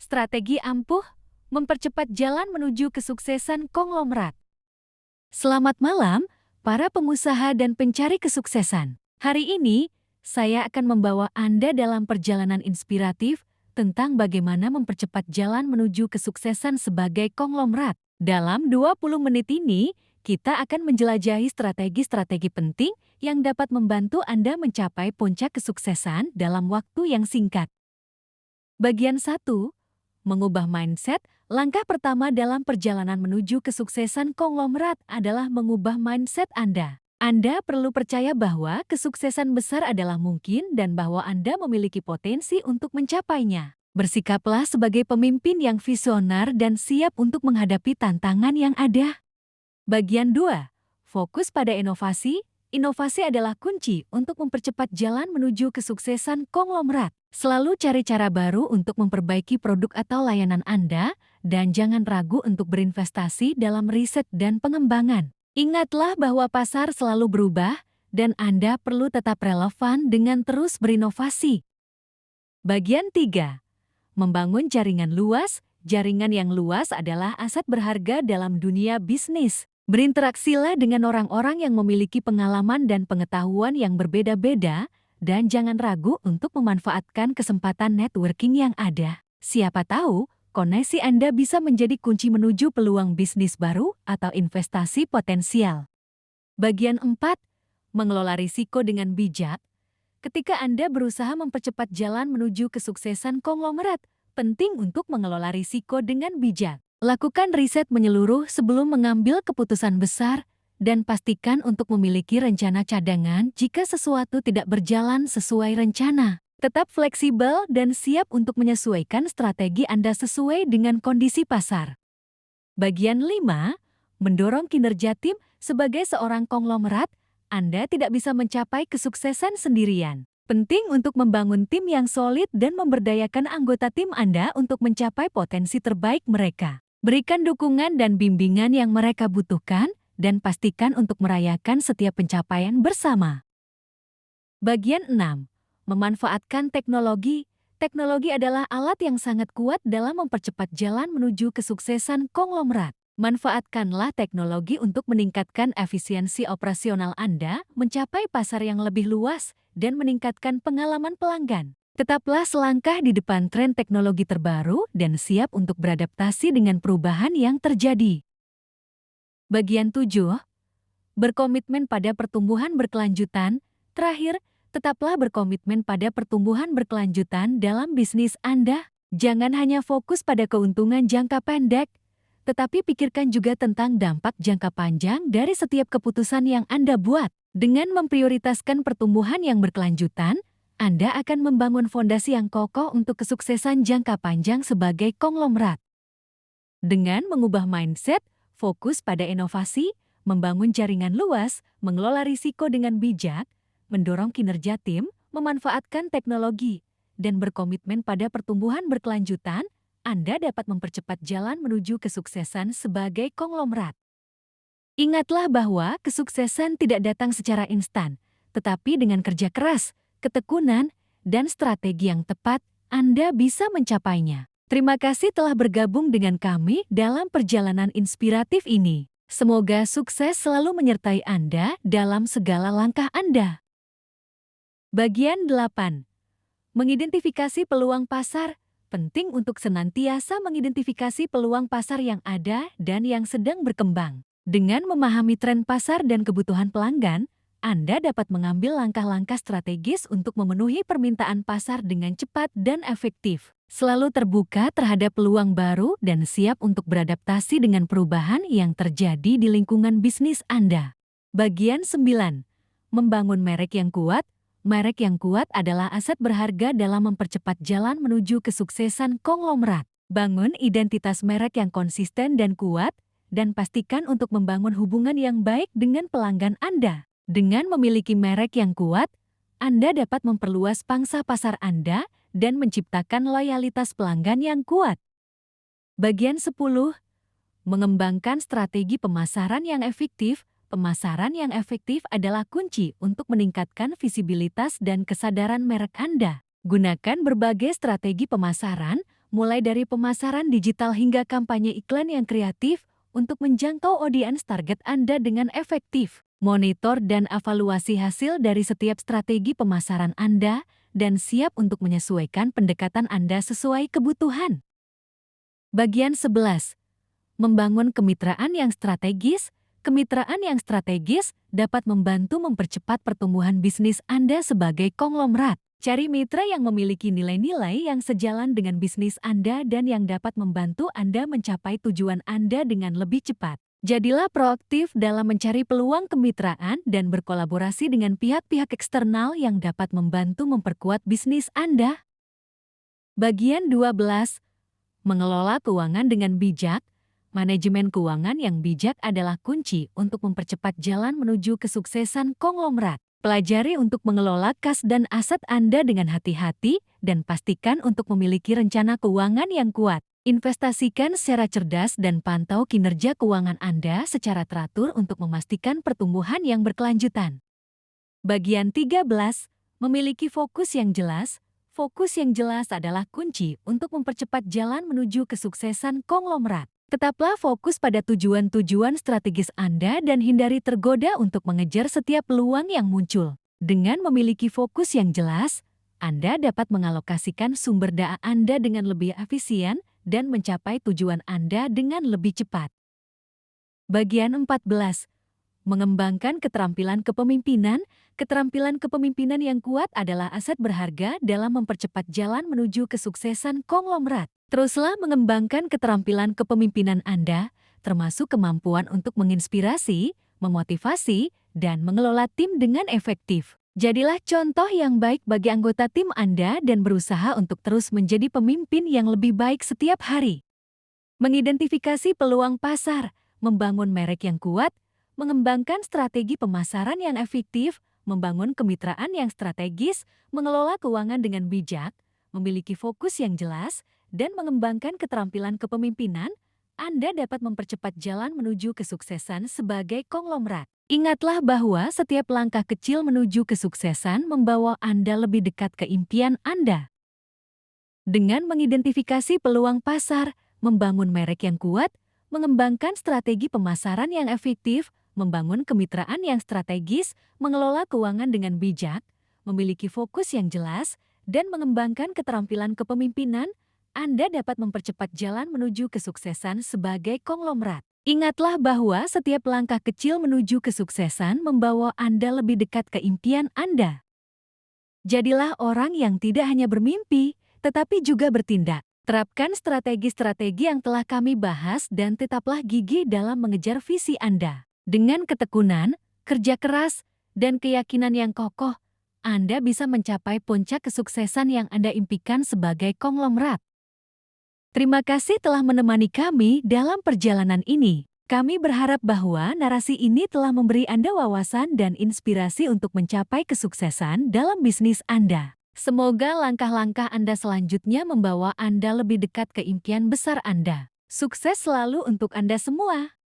Strategi ampuh mempercepat jalan menuju kesuksesan konglomerat. Selamat malam, para pengusaha dan pencari kesuksesan. Hari ini, saya akan membawa Anda dalam perjalanan inspiratif tentang bagaimana mempercepat jalan menuju kesuksesan sebagai konglomerat. Dalam 20 menit ini, kita akan menjelajahi strategi-strategi penting yang dapat membantu Anda mencapai puncak kesuksesan dalam waktu yang singkat. Bagian 1. Mengubah mindset. Langkah pertama dalam perjalanan menuju kesuksesan konglomerat adalah mengubah mindset Anda. Anda perlu percaya bahwa kesuksesan besar adalah mungkin dan bahwa Anda memiliki potensi untuk mencapainya. Bersikaplah sebagai pemimpin yang visioner dan siap untuk menghadapi tantangan yang ada. Bagian 2. Fokus pada inovasi. Inovasi adalah kunci untuk mempercepat jalan menuju kesuksesan konglomerat. Selalu cari cara baru untuk memperbaiki produk atau layanan Anda, dan jangan ragu untuk berinvestasi dalam riset dan pengembangan. Ingatlah bahwa pasar selalu berubah, dan Anda perlu tetap relevan dengan terus berinovasi. Bagian 3. Membangun jaringan luas. Jaringan yang luas adalah aset berharga dalam dunia bisnis. Berinteraksilah dengan orang-orang yang memiliki pengalaman dan pengetahuan yang berbeda-beda, dan jangan ragu untuk memanfaatkan kesempatan networking yang ada. Siapa tahu, koneksi Anda bisa menjadi kunci menuju peluang bisnis baru atau investasi potensial. Bagian 4. Mengelola risiko dengan bijak. Ketika Anda berusaha mempercepat jalan menuju kesuksesan konglomerat, penting untuk mengelola risiko dengan bijak. Lakukan riset menyeluruh sebelum mengambil keputusan besar, dan pastikan untuk memiliki rencana cadangan jika sesuatu tidak berjalan sesuai rencana. Tetap fleksibel dan siap untuk menyesuaikan strategi Anda sesuai dengan kondisi pasar. Bagian 5. Mendorong kinerja tim. Sebagai seorang konglomerat, Anda tidak bisa mencapai kesuksesan sendirian. Penting untuk membangun tim yang solid dan memberdayakan anggota tim Anda untuk mencapai potensi terbaik mereka. Berikan dukungan dan bimbingan yang mereka butuhkan, dan pastikan untuk merayakan setiap pencapaian bersama. Bagian 6. Memanfaatkan teknologi. Teknologi adalah alat yang sangat kuat dalam mempercepat jalan menuju kesuksesan konglomerat. Manfaatkanlah teknologi untuk meningkatkan efisiensi operasional Anda, mencapai pasar yang lebih luas, dan meningkatkan pengalaman pelanggan. Tetaplah selangkah di depan tren teknologi terbaru dan siap untuk beradaptasi dengan perubahan yang terjadi. Bagian 7. Berkomitmen pada pertumbuhan berkelanjutan. Terakhir, tetaplah berkomitmen pada pertumbuhan berkelanjutan dalam bisnis Anda. Jangan hanya fokus pada keuntungan jangka pendek, tetapi pikirkan juga tentang dampak jangka panjang dari setiap keputusan yang Anda buat. Dengan memprioritaskan pertumbuhan yang berkelanjutan, Anda akan membangun fondasi yang kokoh untuk kesuksesan jangka panjang sebagai konglomerat. Dengan mengubah mindset, fokus pada inovasi, membangun jaringan luas, mengelola risiko dengan bijak, mendorong kinerja tim, memanfaatkan teknologi, dan berkomitmen pada pertumbuhan berkelanjutan, Anda dapat mempercepat jalan menuju kesuksesan sebagai konglomerat. Ingatlah bahwa kesuksesan tidak datang secara instan, tetapi dengan kerja keras, ketekunan, dan strategi yang tepat, Anda bisa mencapainya. Terima kasih telah bergabung dengan kami dalam perjalanan inspiratif ini. Semoga sukses selalu menyertai Anda dalam segala langkah Anda. Bagian 8. Mengidentifikasi peluang pasar. Penting untuk senantiasa mengidentifikasi peluang pasar yang ada dan yang sedang berkembang. Dengan memahami tren pasar dan kebutuhan pelanggan, Anda dapat mengambil langkah-langkah strategis untuk memenuhi permintaan pasar dengan cepat dan efektif. Selalu terbuka terhadap peluang baru dan siap untuk beradaptasi dengan perubahan yang terjadi di lingkungan bisnis Anda. Bagian 9. Membangun merek yang kuat. Merek yang kuat adalah aset berharga dalam mempercepat jalan menuju kesuksesan konglomerat. Bangun identitas merek yang konsisten dan kuat, dan pastikan untuk membangun hubungan yang baik dengan pelanggan Anda. Dengan memiliki merek yang kuat, Anda dapat memperluas pangsa pasar Anda dan menciptakan loyalitas pelanggan yang kuat. Bagian 10. Mengembangkan strategi pemasaran yang efektif. Pemasaran yang efektif adalah kunci untuk meningkatkan visibilitas dan kesadaran merek Anda. Gunakan berbagai strategi pemasaran, mulai dari pemasaran digital hingga kampanye iklan yang kreatif untuk menjangkau audiens target Anda dengan efektif. Monitor dan evaluasi hasil dari setiap strategi pemasaran Anda dan siap untuk menyesuaikan pendekatan Anda sesuai kebutuhan. Bagian 11. Membangun kemitraan yang strategis. Kemitraan yang strategis dapat membantu mempercepat pertumbuhan bisnis Anda sebagai konglomerat. Cari mitra yang memiliki nilai-nilai yang sejalan dengan bisnis Anda dan yang dapat membantu Anda mencapai tujuan Anda dengan lebih cepat. Jadilah proaktif dalam mencari peluang kemitraan dan berkolaborasi dengan pihak-pihak eksternal yang dapat membantu memperkuat bisnis Anda. Bagian 12. Mengelola keuangan dengan bijak. Manajemen keuangan yang bijak adalah kunci untuk mempercepat jalan menuju kesuksesan konglomerat. Pelajari untuk mengelola kas dan aset Anda dengan hati-hati dan pastikan untuk memiliki rencana keuangan yang kuat. Investasikan secara cerdas dan pantau kinerja keuangan Anda secara teratur untuk memastikan pertumbuhan yang berkelanjutan. Bagian 13. Memiliki fokus yang jelas. Fokus yang jelas adalah kunci untuk mempercepat jalan menuju kesuksesan konglomerat. Tetaplah fokus pada tujuan-tujuan strategis Anda dan hindari tergoda untuk mengejar setiap peluang yang muncul. Dengan memiliki fokus yang jelas, Anda dapat mengalokasikan sumber daya Anda dengan lebih efisien dan mencapai tujuan Anda dengan lebih cepat. Bagian 14. Mengembangkan keterampilan kepemimpinan. Keterampilan kepemimpinan yang kuat adalah aset berharga dalam mempercepat jalan menuju kesuksesan konglomerat. Teruslah mengembangkan keterampilan kepemimpinan Anda, termasuk kemampuan untuk menginspirasi, memotivasi, dan mengelola tim dengan efektif. Jadilah contoh yang baik bagi anggota tim Anda dan berusaha untuk terus menjadi pemimpin yang lebih baik setiap hari. Mengidentifikasi peluang pasar, membangun merek yang kuat, mengembangkan strategi pemasaran yang efektif, membangun kemitraan yang strategis, mengelola keuangan dengan bijak, memiliki fokus yang jelas, dan mengembangkan keterampilan kepemimpinan, Anda dapat mempercepat jalan menuju kesuksesan sebagai konglomerat. Ingatlah bahwa setiap langkah kecil menuju kesuksesan membawa Anda lebih dekat ke impian Anda. Dengan mengidentifikasi peluang pasar, membangun merek yang kuat, mengembangkan strategi pemasaran yang efektif, membangun kemitraan yang strategis, mengelola keuangan dengan bijak, memiliki fokus yang jelas, dan mengembangkan keterampilan kepemimpinan, Anda dapat mempercepat jalan menuju kesuksesan sebagai konglomerat. Ingatlah bahwa setiap langkah kecil menuju kesuksesan membawa Anda lebih dekat ke impian Anda. Jadilah orang yang tidak hanya bermimpi, tetapi juga bertindak. Terapkan strategi-strategi yang telah kami bahas dan tetaplah gigih dalam mengejar visi Anda. Dengan ketekunan, kerja keras, dan keyakinan yang kokoh, Anda bisa mencapai puncak kesuksesan yang Anda impikan sebagai konglomerat. Terima kasih telah menemani kami dalam perjalanan ini. Kami berharap bahwa narasi ini telah memberi Anda wawasan dan inspirasi untuk mencapai kesuksesan dalam bisnis Anda. Semoga langkah-langkah Anda selanjutnya membawa Anda lebih dekat ke impian besar Anda. Sukses selalu untuk Anda semua!